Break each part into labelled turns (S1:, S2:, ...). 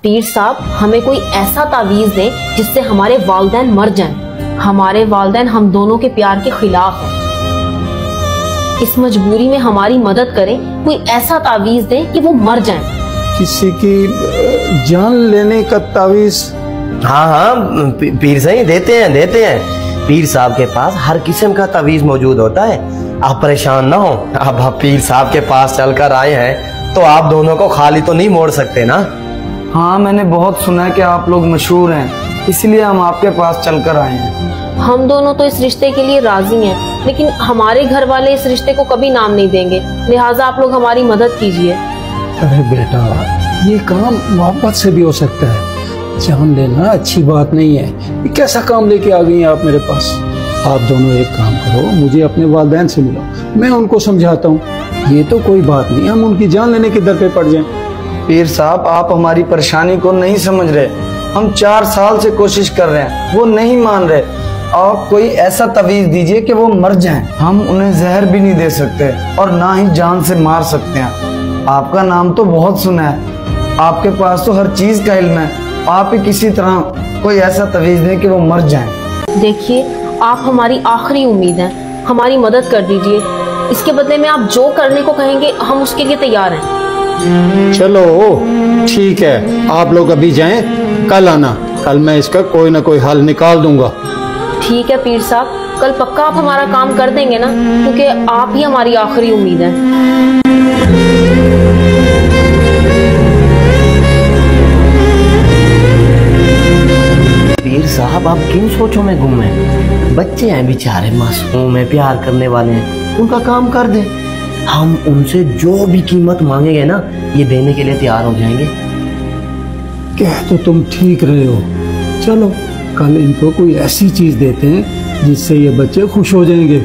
S1: पीर साहब हमें कोई ऐसा तावीज दें जिससे हमारे वालिदैन मर जाएं। हमारे वालिदैन हम दोनों के प्यार के खिलाफ हैं। इस मजबूरी में हमारी मदद करें, कोई ऐसा तावीज दें कि वो मर जाएं।
S2: किसी की जान लेने का तावीज?
S3: हाँ हाँ पीर साहब देते हैं। पीर साहब के पास हर किस्म का तावीज मौजूद होता है। आप परेशान ना हो। अब आप पीर साहब के पास चलकर आए हैं तो आप दोनों को खाली तो नहीं मोड़ सकते ना।
S4: हाँ, मैंने बहुत सुना है कि आप लोग मशहूर हैं, इसलिए हम आपके पास चलकर आए हैं।
S1: हम दोनों तो इस रिश्ते के लिए राजी हैं, लेकिन हमारे घर वाले इस रिश्ते को कभी नाम नहीं देंगे, लिहाजा आप लोग हमारी मदद कीजिए।
S2: अरे बेटा, ये काम मोहब्बत से भी हो सकता है। जान लेना अच्छी बात नहीं है। ये कैसा काम लेके आ गई हैं आप मेरे पास? आप दोनों एक काम करो, मुझे अपने वालिदैन से मिलो, मैं उनको समझाता हूँ। ये तो कोई बात नहीं, हम उनकी जान लेने के दर पे पड़ जाएं।
S4: पीर साहब, आप हमारी परेशानी को नहीं समझ रहे। हम 4 साल से कोशिश कर रहे हैं, वो नहीं मान रहे। आप कोई ऐसा तवीज दीजिए कि वो मर जाएं। हम उन्हें जहर भी नहीं दे सकते और ना ही जान से मार सकते हैं। आपका नाम तो बहुत सुना है, आपके पास तो हर चीज का इल्म है। आप ही किसी तरह कोई ऐसा तवीज दें कि वो मर जाएं।
S1: देखिए, आप हमारी आखिरी उम्मीद हैं, हमारी मदद कर दीजिए। इसके बदले में आप जो करने को कहेंगे हम उसके लिए तैयार हैं।
S2: चलो ठीक है, आप लोग अभी जाएं, कल आना। कल मैं इसका कोई ना कोई हल निकाल दूंगा।
S1: ठीक है पीर साहब, कल पक्का आप हमारा काम कर देंगे ना, क्योंकि आप ही हमारी आखिरी उम्मीद है।
S3: पीर साहब, आप किन सोचों में गुम हैं? बच्चे हैं बेचारे, मासूम है, प्यार करने वाले हैं, उनका काम कर दे। हम उनसे जो भी कीमत मांगेंगे ना, ये देने के लिए तैयार हो जाएंगे।
S2: क्या तो तुम ठीक रहे हो। चलो कल इनको कोई ऐसी चीज देते हैं जिससे ये बच्चे खुश हो जाएंगे।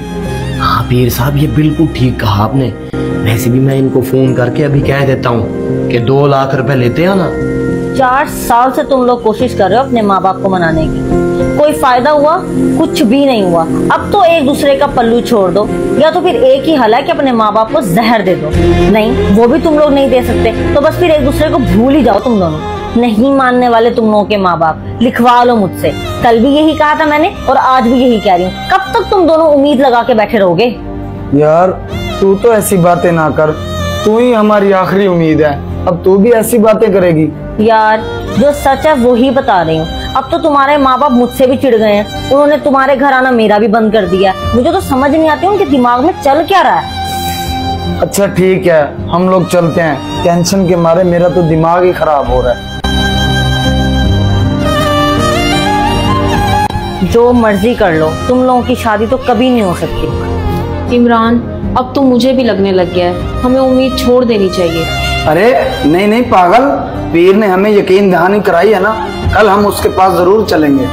S3: हाँ पीर साहब, ये बिल्कुल ठीक कहा आपने। वैसे भी मैं इनको फोन करके अभी कह देता हूँ कि 2 लाख रुपए लेते हैं ना।
S5: 4 साल से तुम लोग कोशिश कर रहे हो अपने माँ बाप को मनाने की, कोई फायदा हुआ? कुछ भी नहीं हुआ। अब तो एक दूसरे का पल्लू छोड़ दो, या तो फिर एक ही हल है कि अपने माँ बाप को जहर दे दो। नहीं, वो भी तुम लोग नहीं दे सकते, तो बस फिर एक दूसरे को भूल ही जाओ तुम दोनों। नहीं मानने वाले तुम लोगों के माँ बाप, लिखवा लो मुझसे। कल भी यही कहा था मैंने और आज भी यही कह रही हूँ। कब तक तुम दोनों उम्मीद लगा के बैठे रहोगे?
S4: यार तू तो ऐसी बातें ना कर, तू ही हमारी आखिरी उम्मीद है। अब तू भी ऐसी बातें करेगी?
S5: यार जो सच है वो ही बता रही हूँ। अब तो तुम्हारे माँ बाप मुझसे भी चिढ़ गए हैं, उन्होंने तुम्हारे घर आना मेरा भी बंद कर दिया। मुझे तो समझ नहीं आती उनके दिमाग में चल क्या रहा है।
S4: अच्छा ठीक है, हम लोग चलते हैं। टेंशन के मारे मेरा तो दिमाग ही खराब हो रहा है।
S5: जो मर्जी कर लो, तुम लोगों की शादी तो कभी नहीं हो सकती।
S1: इमरान, अब तो मुझे भी लगने लग गया है, हमें उम्मीद छोड़ देनी चाहिए।
S4: अरे नहीं नहीं पागल, पीर ने हमें यकीन दहानी कराई है ना, कल हम उसके पास जरूर चलेंगे।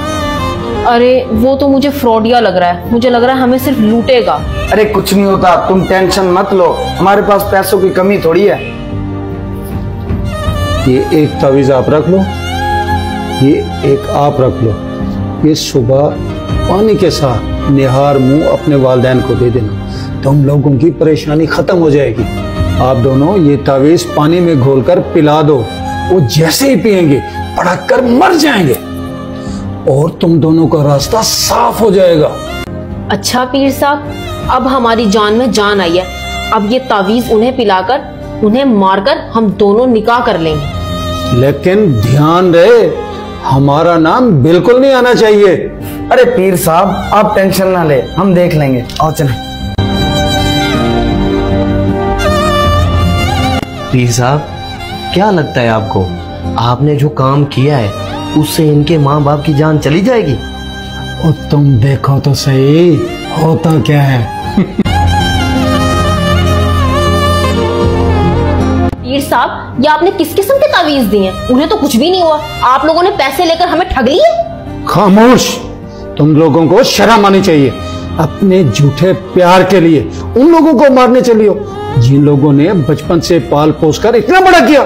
S1: अरे वो तो मुझे फ्रॉडिया लग रहा है, मुझे लग रहा है हमें सिर्फ लूटेगा।
S4: अरे कुछ नहीं होता, तुम टेंशन मत लो, हमारे पास पैसों की कमी थोड़ी है।
S2: ये एक तावीज आप रख लो, ये एक आप रख लो। ये सुबह पानी के साथ निहार मुंह अपने वालिदैन को दे देना, तुम लोगों की परेशानी खत्म हो जाएगी। आप दोनों ये तावीज पानी में घोलकर पिला दो, वो जैसे ही पिएंगे पड़क कर मर जाएंगे और तुम दोनों का रास्ता साफ हो जाएगा।
S1: अच्छा पीर साहब, अब हमारी जान में जान आई है। अब ये तावीज उन्हें पिलाकर, उन्हें मारकर हम दोनों निकाह कर लेंगे।
S2: लेकिन ध्यान रहे, हमारा नाम बिल्कुल नहीं आना चाहिए।
S4: अरे पीर साहब आप टेंशन ना ले, हम देख लेंगे। आओ चलें।
S3: पीर साहब, क्या लगता है आपको, आपने जो काम किया है उससे इनके माँ बाप की जान चली जाएगी?
S2: और तुम देखो तो सही होता क्या है।
S1: पीर साहब, ये आपने किस किस्म के तावीज दिए हैं? उन्हें तो कुछ भी नहीं हुआ, आप लोगों ने पैसे लेकर हमें ठग लिए।
S2: खामोश, तुम लोगों को शर्म आनी चाहिए। अपने झूठे प्यार के लिए उन लोगों को मारने चली हो जिन लोगों ने बचपन से पाल पोस कर इतना बड़ा किया,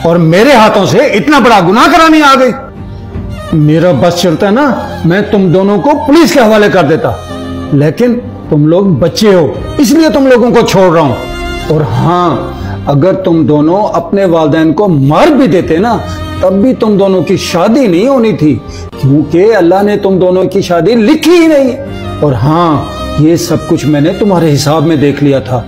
S2: और मेरे हाथों से इतना बड़ा गुनाह कराने आ गई। मेरा बस चलता ना, मैं तुम दोनों को पुलिस के हवाले कर देता, लेकिन तुम लोग बच्चे हो इसलिए तुम लोगों को छोड़ रहा हूं। और हाँ, अगर तुम दोनों अपने वालिदैन को मार भी देते ना तब भी तुम दोनों की शादी नहीं होनी थी, क्योंकि अल्लाह ने तुम दोनों की शादी लिखी ही नहीं। और हाँ, ये सब कुछ मैंने तुम्हारे हिसाब में देख लिया था।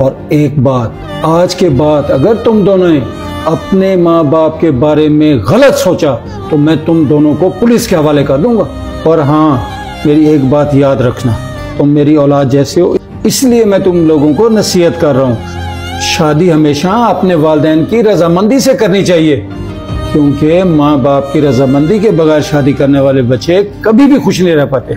S2: और एक बात, आज के बाद अगर तुम दोनों ने अपने माँ बाप के बारे में गलत सोचा तो मैं तुम दोनों को पुलिस के हवाले कर दूंगा। और हाँ, मेरी एक बात याद रखना, तुम मेरी औलाद जैसे हो, इसलिए मैं तुम लोगों को नसीहत कर रहा हूँ, शादी हमेशा अपने वालिदैन की रजामंदी से करनी चाहिए, क्योंकि माँ बाप की रजामंदी के बगैर शादी करने वाले बच्चे कभी भी खुश नहीं रह पाते।